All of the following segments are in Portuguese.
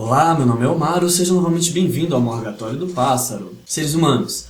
Olá, meu nome é Omaro, sejam novamente bem-vindos ao Morgatório do Pássaro. Seres humanos,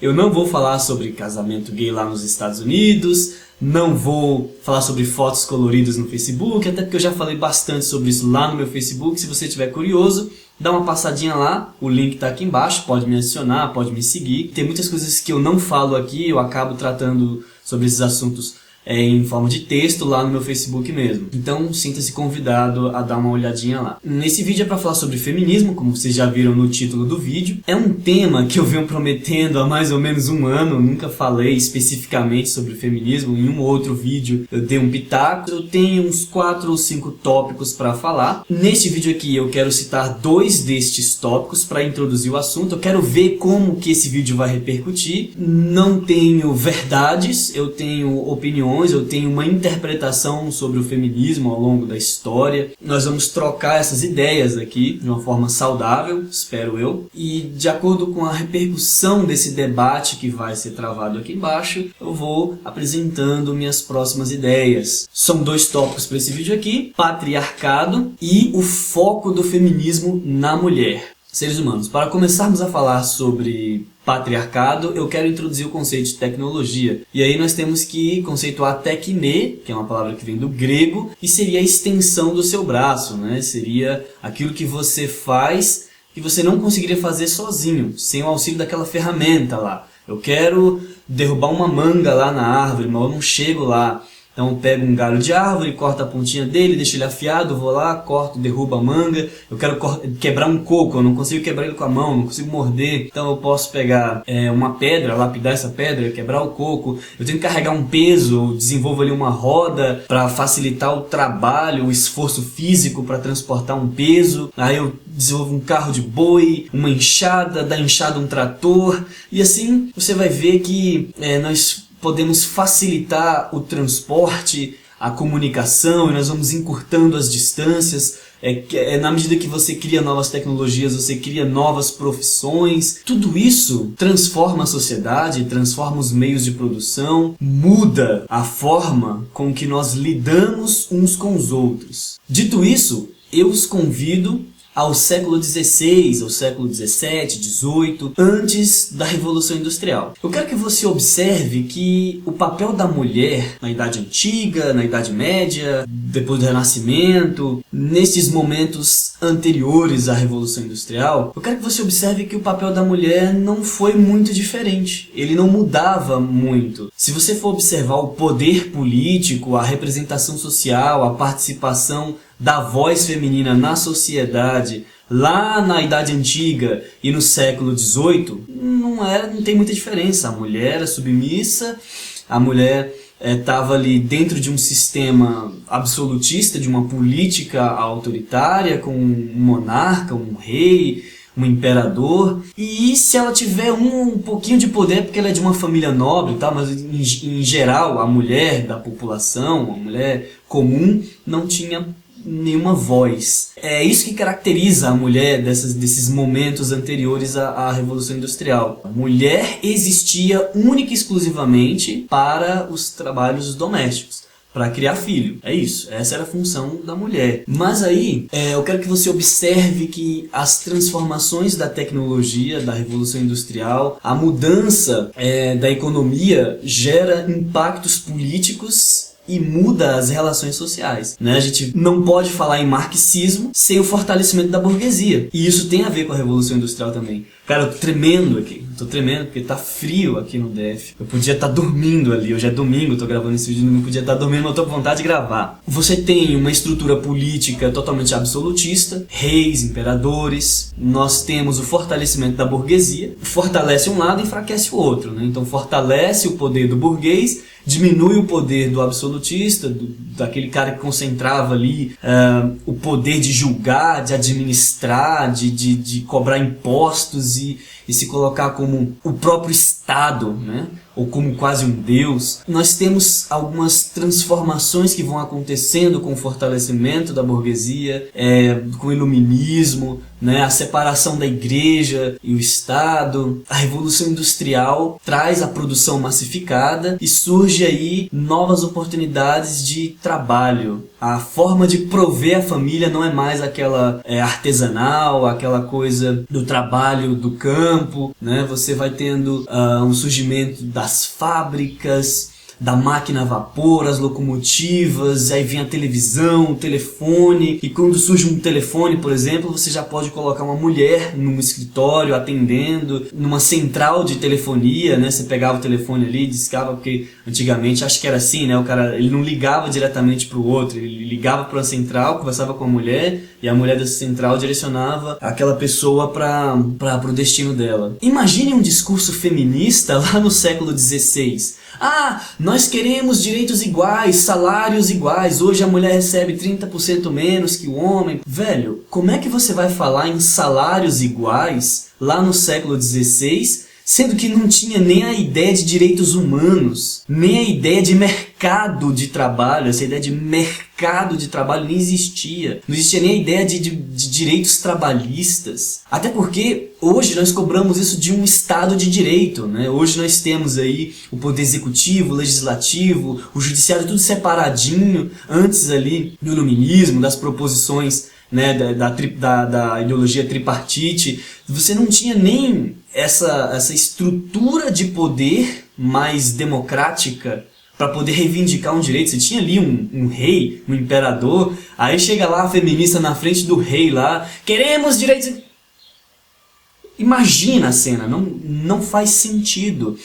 eu não vou falar sobre casamento gay lá nos Estados Unidos, não vou falar sobre fotos coloridas no Facebook, até porque eu já falei bastante sobre isso lá no meu Facebook. Se você estiver curioso, dá uma passadinha lá, o link está aqui embaixo, pode me adicionar, pode me seguir. Tem muitas coisas que eu não falo aqui, eu acabo tratando sobre esses assuntos em forma de texto lá no meu Facebook mesmo. Então sinta-se convidado a dar uma olhadinha lá. Nesse vídeo é para falar sobre feminismo, como vocês já viram no título do vídeo. É um tema que eu venho prometendo há mais ou menos um ano, nunca falei especificamente sobre feminismo. Em um outro vídeo eu dei um pitaco. Eu tenho uns 4 ou 5 tópicos para falar. Neste vídeo aqui eu quero citar 2 destes tópicos para introduzir o assunto. Eu quero ver como que esse vídeo vai repercutir. Não tenho verdades, eu tenho opiniões, eu tenho uma interpretação sobre o feminismo ao longo da história. Nós vamos trocar essas ideias aqui de uma forma saudável, espero eu. E de acordo com a repercussão desse debate que vai ser travado aqui embaixo, eu vou apresentando minhas próximas ideias. São 2 tópicos para esse vídeo aqui: patriarcado e o foco do feminismo na mulher. Seres humanos, para começarmos a falar sobre patriarcado, eu quero introduzir o conceito de tecnologia. E aí nós temos que conceituar tekne, que é uma palavra que vem do grego, e seria a extensão do seu braço, né? Seria aquilo que você faz que você não conseguiria fazer sozinho, sem o auxílio daquela ferramenta lá. Eu quero derrubar uma manga lá na árvore, mas eu não chego lá. Então eu pego um galho de árvore, corto a pontinha dele, deixo ele afiado, vou lá, corto, derrubo a manga. Eu quero quebrar um coco, eu não consigo quebrar ele com a mão, não consigo morder. Então eu posso pegar uma pedra, lapidar essa pedra, quebrar o coco. Eu tenho que carregar um peso, desenvolvo ali uma roda para facilitar o trabalho, o esforço físico para transportar um peso. Aí eu desenvolvo um carro de boi, uma enxada, da enxada um trator. E assim você vai ver que nós podemos facilitar o transporte, a comunicação, e nós vamos encurtando as distâncias. Na medida que você cria novas tecnologias, você cria novas profissões. Tudo isso transforma a sociedade, transforma os meios de produção, muda a forma com que nós lidamos uns com os outros. Dito isso, eu os convido ao século XVI, ao século XVII, XVIII, antes da Revolução Industrial. Eu quero que você observe que o papel da mulher na Idade Antiga, na Idade Média, depois do Renascimento, nesses momentos anteriores à Revolução Industrial, eu quero que você observe que o papel da mulher não foi muito diferente. Ele não mudava muito. Se você for observar o poder político, a representação social, a participação da voz feminina na sociedade, lá na Idade Antiga e no século XVIII, não tem muita diferença. A mulher era submissa, a mulher estava ali dentro de um sistema absolutista, de uma política autoritária, com um monarca, um rei, um imperador. E se ela tiver um pouquinho de poder, porque ela é de uma família nobre, tá? Mas em geral a mulher da população, a mulher comum, não tinha nenhuma voz. É isso que caracteriza a mulher desses momentos anteriores à Revolução Industrial. A mulher existia única e exclusivamente para os trabalhos domésticos, para criar filho. É isso, essa era a função da mulher. Mas aí, eu quero que você observe que as transformações da tecnologia, da Revolução Industrial, a mudança da economia gera impactos políticos e muda as relações sociais, né? A gente não pode falar em marxismo sem o fortalecimento da burguesia. E isso tem a ver com a Revolução Industrial também. Cara, eu tô tremendo aqui. Tô tremendo porque tá frio aqui no DF. Eu podia estar dormindo ali. Hoje é domingo, tô gravando esse vídeo, não podia estar dormindo, mas eu tô com vontade de gravar. Você tem uma estrutura política totalmente absolutista, reis, imperadores. Nós temos o fortalecimento da burguesia. Fortalece um lado e enfraquece o outro, né? Então fortalece o poder do burguês, diminui o poder do absolutista, daquele cara que concentrava ali o poder de julgar, de administrar, de cobrar impostos e se colocar como o próprio Estado, né? Ou como quase um deus. Nós temos algumas transformações que vão acontecendo com o fortalecimento da burguesia, com o iluminismo, né? A separação da igreja e o Estado. A Revolução Industrial traz a produção massificada e surge aí novas oportunidades de trabalho. A forma de prover a família não é mais aquela artesanal, aquela coisa do trabalho do campo, né? Você vai tendo um surgimento das fábricas, da máquina a vapor, as locomotivas, aí vem a televisão, o telefone, e quando surge um telefone, por exemplo, você já pode colocar uma mulher num escritório atendendo, numa central de telefonia, né? Você pegava o telefone ali, discava, porque antigamente acho que era assim, né? O cara, ele não ligava diretamente para o outro, ele ligava para uma central, conversava com a mulher, e a mulher dessa central direcionava aquela pessoa para o destino dela. Imagine um discurso feminista lá no século XVI. Ah, nós queremos direitos iguais, salários iguais, hoje a mulher recebe 30% menos que o homem. Velho, como é que você vai falar em salários iguais lá no século XVI, sendo que não tinha nem a ideia de direitos humanos, nem a ideia de mercado de trabalho? Essa ideia de mercado de trabalho nem existia. Não existia nem a ideia de direitos trabalhistas. Até porque hoje nós cobramos isso de um Estado de Direito, né? Hoje nós temos aí o poder executivo, o legislativo, o judiciário, tudo separadinho. Antes ali do iluminismo, das proposições, né, da ideologia tripartite, você não tinha nem essa estrutura de poder mais democrática para poder reivindicar um direito. Você tinha ali um rei, um imperador, aí chega lá a feminista na frente do rei lá, queremos direitos... Imagina a cena, não faz sentido.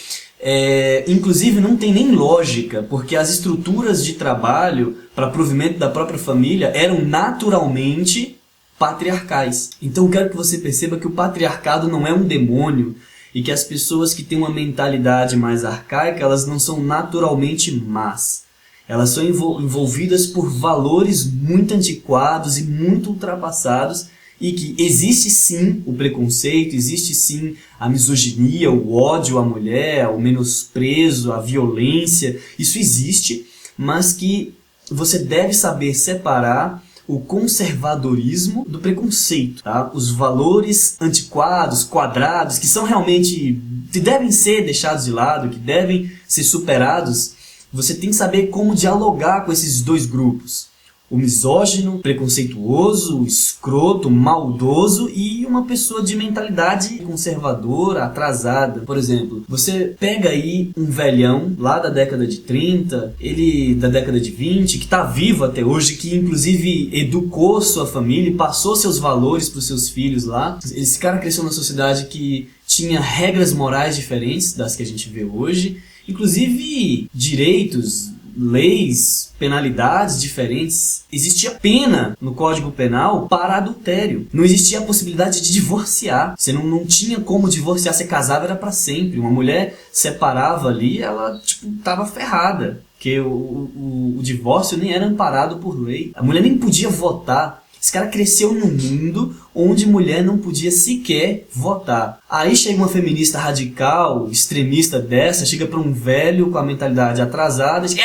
Inclusive não tem nem lógica, porque as estruturas de trabalho para provimento da própria família eram naturalmente patriarcais. Então eu quero que você perceba que o patriarcado não é um demônio e que as pessoas que têm uma mentalidade mais arcaica, elas não são naturalmente más. Elas são envolvidas por valores muito antiquados e muito ultrapassados, e que existe sim o preconceito, existe sim a misoginia, o ódio à mulher, o menosprezo, a violência. Isso existe, mas que você deve saber separar o conservadorismo do preconceito, tá? Os valores antiquados, quadrados, que são realmente, que devem ser deixados de lado, que devem ser superados. Você tem que saber como dialogar com esses dois grupos. O misógino, preconceituoso, escroto, maldoso e uma pessoa de mentalidade conservadora, atrasada. Por exemplo, você pega aí um velhão lá da década de 30, ele da década de 20, que está vivo até hoje, que inclusive educou sua família e passou seus valores para os seus filhos lá. Esse cara cresceu numa sociedade que tinha regras morais diferentes das que a gente vê hoje, inclusive direitos, leis, penalidades diferentes. Existia pena no Código Penal para adultério. Não existia a possibilidade de divorciar. Você não tinha como divorciar. Você casava, era para sempre. Uma mulher separava ali, ela tava ferrada. Porque o divórcio nem era amparado por lei. A mulher nem podia votar. Esse cara cresceu num mundo onde mulher não podia sequer votar. Aí chega uma feminista radical, extremista dessa, chega para um velho com a mentalidade atrasada, diz,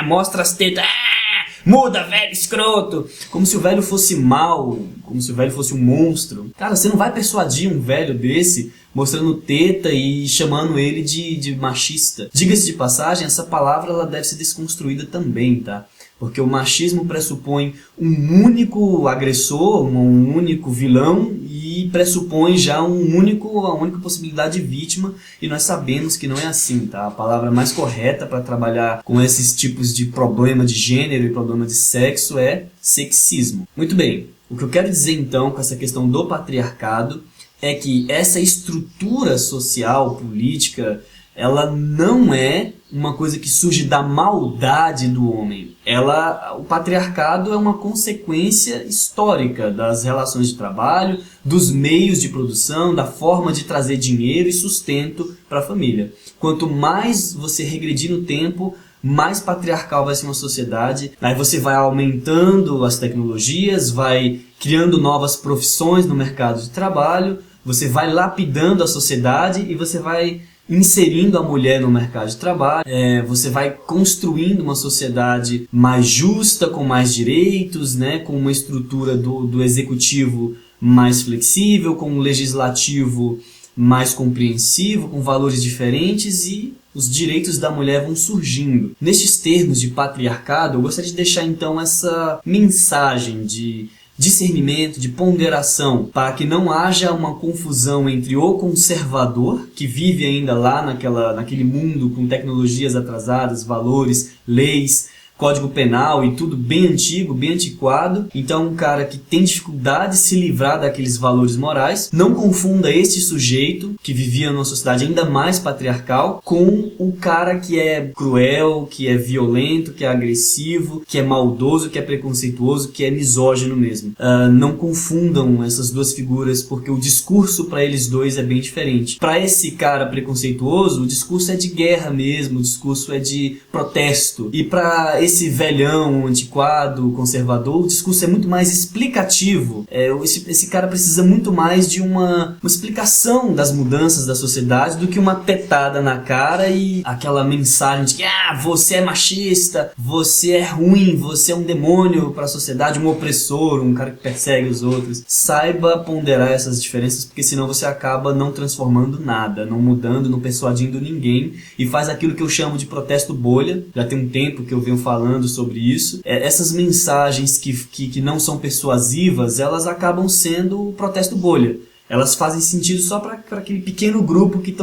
mostra as tetas, muda, velho escroto, como se o velho fosse mal, como se o velho fosse um monstro. Cara, você não vai persuadir um velho desse mostrando teta e chamando ele de machista. Diga-se de passagem, essa palavra ela deve ser desconstruída também, tá? Porque o machismo pressupõe um único agressor, um único vilão e pressupõe já a única possibilidade de vítima, e nós sabemos que não é assim, tá? A palavra mais correta para trabalhar com esses tipos de problema de gênero e problema de sexo é sexismo. Muito bem, o que eu quero dizer então com essa questão do patriarcado é que essa estrutura social, política, ela não é uma coisa que surge da maldade do homem. O patriarcado é uma consequência histórica das relações de trabalho, dos meios de produção, da forma de trazer dinheiro e sustento para a família. Quanto mais você regredir no tempo, mais patriarcal vai ser uma sociedade. Aí você vai aumentando as tecnologias, vai criando novas profissões no mercado de trabalho, você vai lapidando a sociedade e você vai inserindo a mulher no mercado de trabalho, você vai construindo uma sociedade mais justa, com mais direitos, né, com uma estrutura do executivo mais flexível, com um legislativo mais compreensivo, com valores diferentes, e os direitos da mulher vão surgindo. Nestes termos de patriarcado, eu gostaria de deixar então essa mensagem de discernimento, de ponderação, para que não haja uma confusão entre o conservador, que vive ainda lá naquele mundo com tecnologias atrasadas, valores, leis, Código Penal e tudo bem antigo, bem antiquado. Então um cara que tem dificuldade de se livrar daqueles valores morais. Não confunda este sujeito que vivia numa sociedade ainda mais patriarcal com o cara que é cruel, que é violento, que é agressivo, que é maldoso, que é preconceituoso, que é misógino mesmo. Não confundam essas duas figuras, porque o discurso para eles dois é bem diferente. Para esse cara preconceituoso, o discurso é de guerra mesmo, o discurso é de protesto. E para esse velhão, antiquado, conservador, o discurso é muito mais explicativo. Esse cara precisa muito mais de uma explicação das mudanças da sociedade do que uma tetada na cara e aquela mensagem de que você é machista, você é ruim, você é um demônio para a sociedade, um opressor, um cara que persegue os outros. Saiba ponderar essas diferenças, porque senão você acaba não transformando nada, não mudando, não persuadindo ninguém, e faz aquilo que eu chamo de protesto bolha. Já tem um tempo que eu venho falando sobre isso. Essas mensagens que não são persuasivas, elas acabam sendo o protesto bolha. Elas fazem sentido só para aquele pequeno grupo que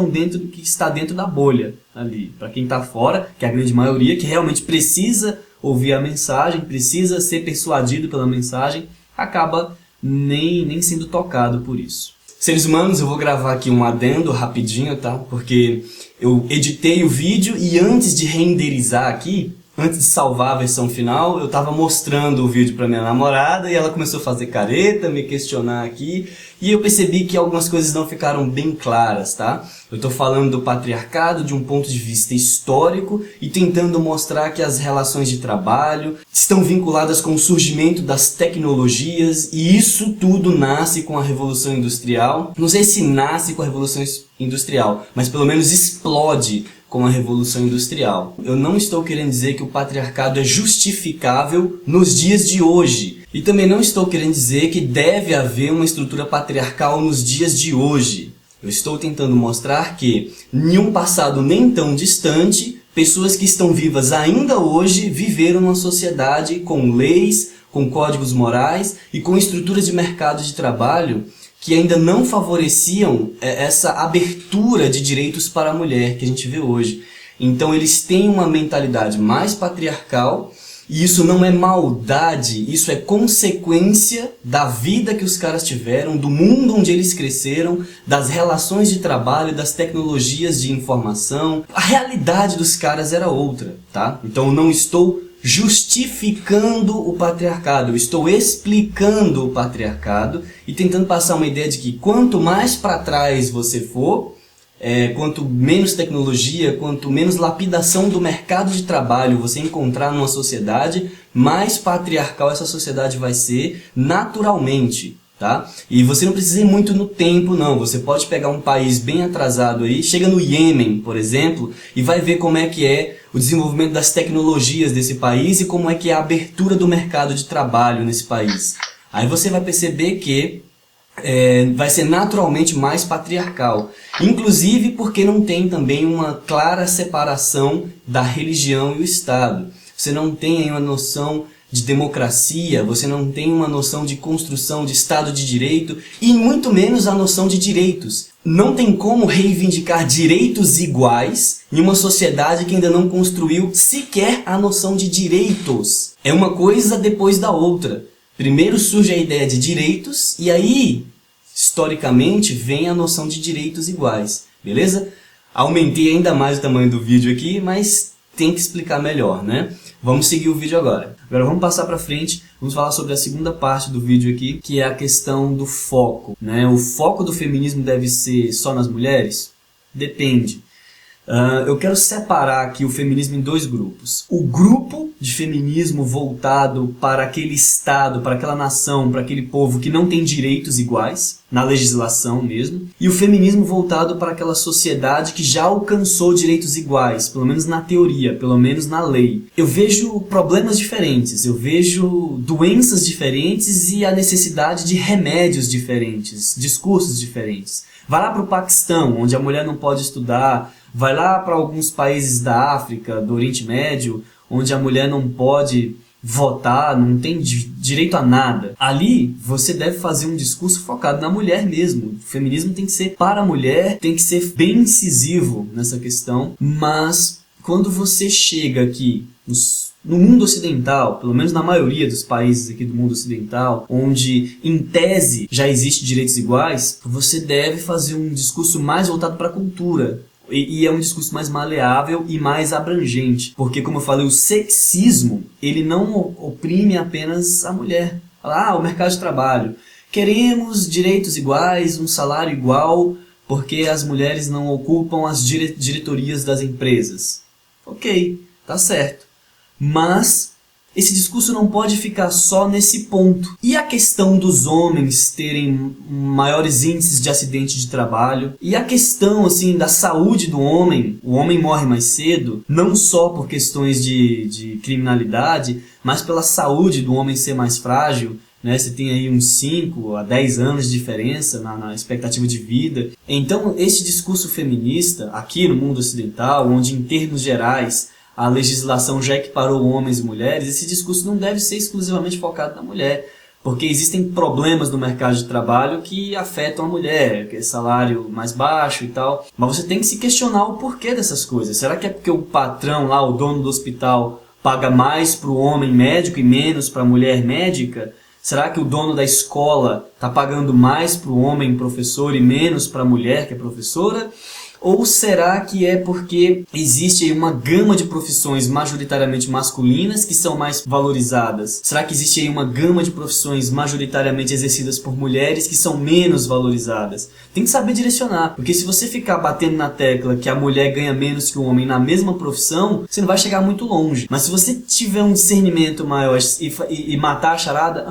está dentro da bolha ali. Para quem está fora, que é a grande maioria, que realmente precisa ouvir a mensagem, precisa ser persuadido pela mensagem, acaba nem sendo tocado por isso. Seres humanos, eu vou gravar aqui um adendo rapidinho, tá? Porque eu editei o vídeo e antes de renderizar aqui, antes de salvar a versão final, eu estava mostrando o vídeo para minha namorada e ela começou a fazer careta, me questionar aqui, e eu percebi que algumas coisas não ficaram bem claras, tá? Eu estou falando do patriarcado de um ponto de vista histórico e tentando mostrar que as relações de trabalho estão vinculadas com o surgimento das tecnologias, e isso tudo nasce com a Revolução Industrial. Não sei se nasce com a Revolução Industrial, mas pelo menos explode com a Revolução Industrial. Eu não estou querendo dizer que o patriarcado é justificável nos dias de hoje. E também não estou querendo dizer que deve haver uma estrutura patriarcal nos dias de hoje. Eu estou tentando mostrar que, em um passado nem tão distante, pessoas que estão vivas ainda hoje viveram numa sociedade com leis, com códigos morais e com estruturas de mercado de trabalho que ainda não favoreciam essa abertura de direitos para a mulher que a gente vê hoje. Então eles têm uma mentalidade mais patriarcal, e isso não é maldade, isso é consequência da vida que os caras tiveram, do mundo onde eles cresceram, das relações de trabalho, das tecnologias de informação. A realidade dos caras era outra, tá? Então eu não estou justificando o patriarcado, eu estou explicando o patriarcado e tentando passar uma ideia de que quanto mais para trás você for, quanto menos tecnologia, quanto menos lapidação do mercado de trabalho você encontrar numa sociedade, mais patriarcal essa sociedade vai ser naturalmente. Tá? E você não precisa ir muito no tempo, não. Você pode pegar um país bem atrasado aí, chega no Iêmen, por exemplo, e vai ver como é que é o desenvolvimento das tecnologias desse país e como é que é a abertura do mercado de trabalho nesse país. Aí você vai perceber que vai ser naturalmente mais patriarcal. Inclusive porque não tem também uma clara separação da religião e o Estado. Você não tem aí uma noção de democracia, você não tem uma noção de construção de Estado de Direito e muito menos a noção de direitos. Não tem como reivindicar direitos iguais em uma sociedade que ainda não construiu sequer a noção de direitos. É uma coisa depois da outra. Primeiro surge a ideia de direitos e aí, historicamente, vem a noção de direitos iguais. Beleza? Aumentei ainda mais o tamanho do vídeo aqui, mas tem que explicar melhor, né? Vamos seguir o vídeo agora. Agora vamos passar para frente, vamos falar sobre a segunda parte do vídeo aqui, que é a questão do foco, né? O foco do feminismo deve ser só nas mulheres? Depende. Eu quero separar aqui o feminismo em dois grupos. O grupo de feminismo voltado para aquele estado, para aquela nação, para aquele povo que não tem direitos iguais, na legislação mesmo. E o feminismo voltado para aquela sociedade que já alcançou direitos iguais, pelo menos na teoria, pelo menos na lei. Eu vejo problemas diferentes, eu vejo doenças diferentes e a necessidade de remédios diferentes, discursos diferentes. Vai lá para o Paquistão, onde a mulher não pode estudar. Vai lá para alguns países da África, do Oriente Médio, onde a mulher não pode votar, não tem direito a nada. Ali você deve fazer um discurso focado na mulher mesmo. O feminismo tem que ser para a mulher, tem que ser bem incisivo nessa questão. Mas quando você chega aqui no mundo ocidental, pelo menos na maioria dos países aqui do mundo ocidental, onde em tese já existe direitos iguais, você deve fazer um discurso mais voltado para a cultura. E é um discurso mais maleável e mais abrangente. Porque, como eu falei, o sexismo, ele não oprime apenas a mulher. O mercado de trabalho. Queremos direitos iguais, um salário igual, porque as mulheres não ocupam as diretorias das empresas. Ok, tá certo. Mas esse discurso não pode ficar só nesse ponto. E a questão dos homens terem maiores índices de acidente de trabalho? E a questão assim da saúde do homem? O homem morre mais cedo, não só por questões de criminalidade, mas pela saúde do homem ser mais frágil. Você tem aí uns 5 a 10 anos de diferença na expectativa de vida. Então esse discurso feminista aqui no mundo ocidental, onde em termos gerais a legislação já equiparou homens e mulheres, esse discurso não deve ser exclusivamente focado na mulher, porque existem problemas no mercado de trabalho que afetam a mulher, que é salário mais baixo e tal. Mas você tem que se questionar o porquê dessas coisas. Será que é porque o patrão lá, o dono do hospital, paga mais para o homem médico e menos para a mulher médica? Será que o dono da escola está pagando mais para o homem professor e menos para a mulher que é professora? Ou será que é porque existe aí uma gama de profissões majoritariamente masculinas que são mais valorizadas? Será que existe aí uma gama de profissões majoritariamente exercidas por mulheres que são menos valorizadas? Tem que saber direcionar, porque se você ficar batendo na tecla que a mulher ganha menos que o homem na mesma profissão, você não vai chegar muito longe. Mas se você tiver um discernimento maior e matar a charada,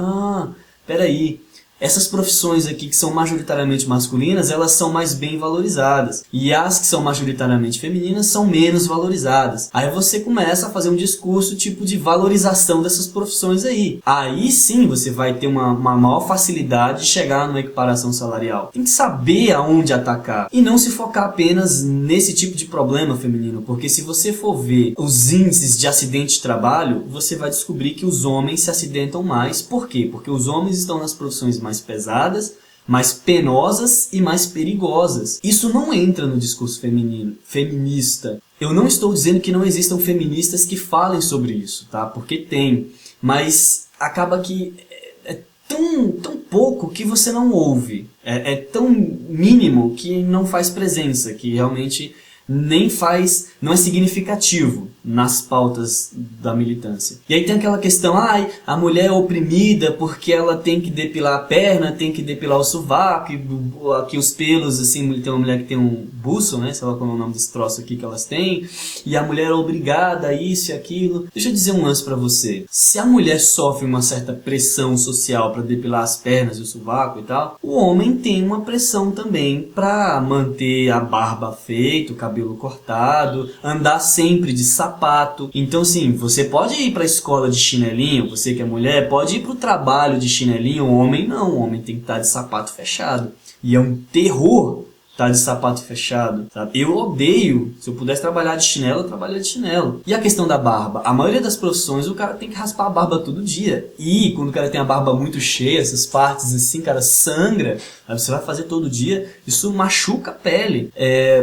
peraí. Essas profissões aqui que são majoritariamente masculinas, elas são mais bem valorizadas. E as que são majoritariamente femininas são menos valorizadas. Aí você começa a fazer um discurso tipo de valorização dessas profissões aí. Aí sim você vai ter uma maior facilidade de chegar numa equiparação salarial. Tem que saber aonde atacar. E não se focar apenas nesse tipo de problema feminino. Porque se você for ver os índices de acidente de trabalho, você vai descobrir que os homens se acidentam mais. Por quê? Porque os homens estão nas profissões mais pesadas, mais penosas e mais perigosas. Isso não entra no discurso feminista. Eu não estou dizendo que não existam feministas que falem sobre isso, tá? Porque tem. Mas acaba que é tão pouco que você não ouve. É tão mínimo que não faz presença, que realmente não é significativo nas pautas da militância. E aí tem aquela questão, a mulher é oprimida porque ela tem que depilar a perna, tem que depilar o sovaco, aqui os pelos, assim, tem uma mulher que tem um buço, né, sei lá qual é o nome desse troço aqui que elas têm, e a mulher é obrigada a isso e aquilo. Deixa eu dizer um lance pra você. Se a mulher sofre uma certa pressão social para depilar as pernas e o sovaco e tal, o homem tem uma pressão também para manter a barba feita, o cabelo cortado, andar sempre de sapato. Então, assim, você pode ir para a escola de chinelinho, você que é mulher, pode ir para o trabalho de chinelinho, o homem não, o homem tem que estar de sapato fechado. E é um terror estar de sapato fechado, sabe? Eu odeio, se eu pudesse trabalhar de chinelo, eu trabalharia de chinelo. E a questão da barba? A maioria das profissões, o cara tem que raspar a barba todo dia. E quando o cara tem a barba muito cheia, essas partes assim, cara, sangra, aí você vai fazer todo dia, isso machuca a pele.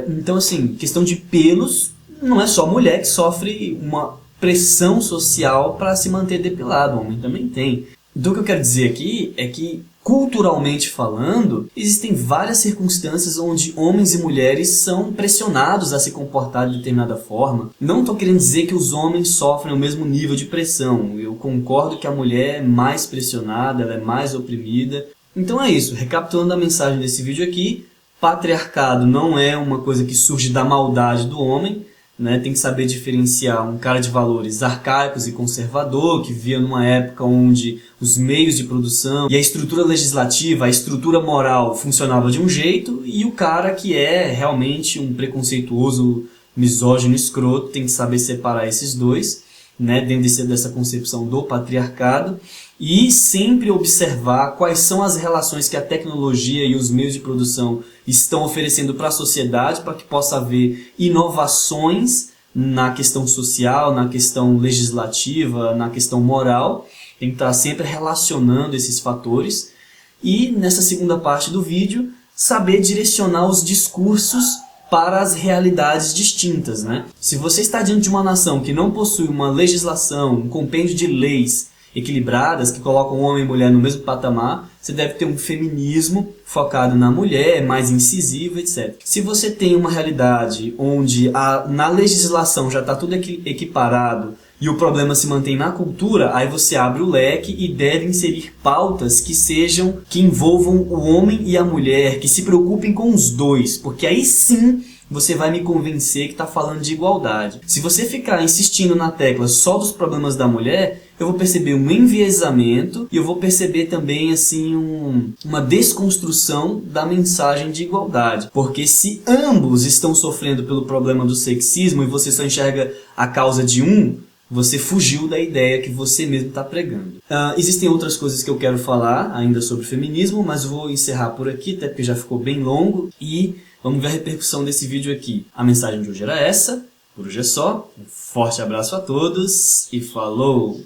Então, assim, questão de pelos, não é só a mulher que sofre uma pressão social para se manter depilado, o homem também tem. Então o que eu quero dizer aqui é que, culturalmente falando, existem várias circunstâncias onde homens e mulheres são pressionados a se comportar de determinada forma. Não estou querendo dizer que os homens sofrem o mesmo nível de pressão. Eu concordo que a mulher é mais pressionada, ela é mais oprimida. Então é isso, recapitulando a mensagem desse vídeo aqui, Patriarcado não é uma coisa que surge da maldade do homem, né? Tem que saber diferenciar um cara de valores arcaicos e conservador, que vivia numa época onde os meios de produção e a estrutura legislativa, a estrutura moral funcionava de um jeito, e o cara que é realmente um preconceituoso, misógino, escroto. Tem que saber separar esses dois, né? Dentro dessa concepção do patriarcado, e sempre observar quais são as relações que a tecnologia e os meios de produção estão oferecendo para a sociedade, para que possa haver inovações na questão social, na questão legislativa, na questão moral. Tem que estar sempre relacionando esses fatores. E nessa segunda parte do vídeo, saber direcionar os discursos para as realidades distintas, né? Se você está diante de uma nação que não possui uma legislação, um compêndio de leis equilibradas, que colocam homem e mulher no mesmo patamar, você deve ter um feminismo focado na mulher, mais incisivo, etc. Se você tem uma realidade onde na legislação já está tudo equiparado e o problema se mantém na cultura, aí você abre o leque e deve inserir pautas que envolvam o homem e a mulher, que se preocupem com os dois, porque aí sim você vai me convencer que está falando de igualdade. Se você ficar insistindo na tecla só dos problemas da mulher, eu vou perceber um enviesamento e eu vou perceber também assim uma desconstrução da mensagem de igualdade. Porque se ambos estão sofrendo pelo problema do sexismo e você só enxerga a causa de um, você fugiu da ideia que você mesmo está pregando. Existem outras coisas que eu quero falar ainda sobre feminismo, mas eu vou encerrar por aqui, até porque já ficou bem longo, e vamos ver a repercussão desse vídeo aqui. A mensagem de hoje era essa, por hoje é só. Um forte abraço a todos e falou!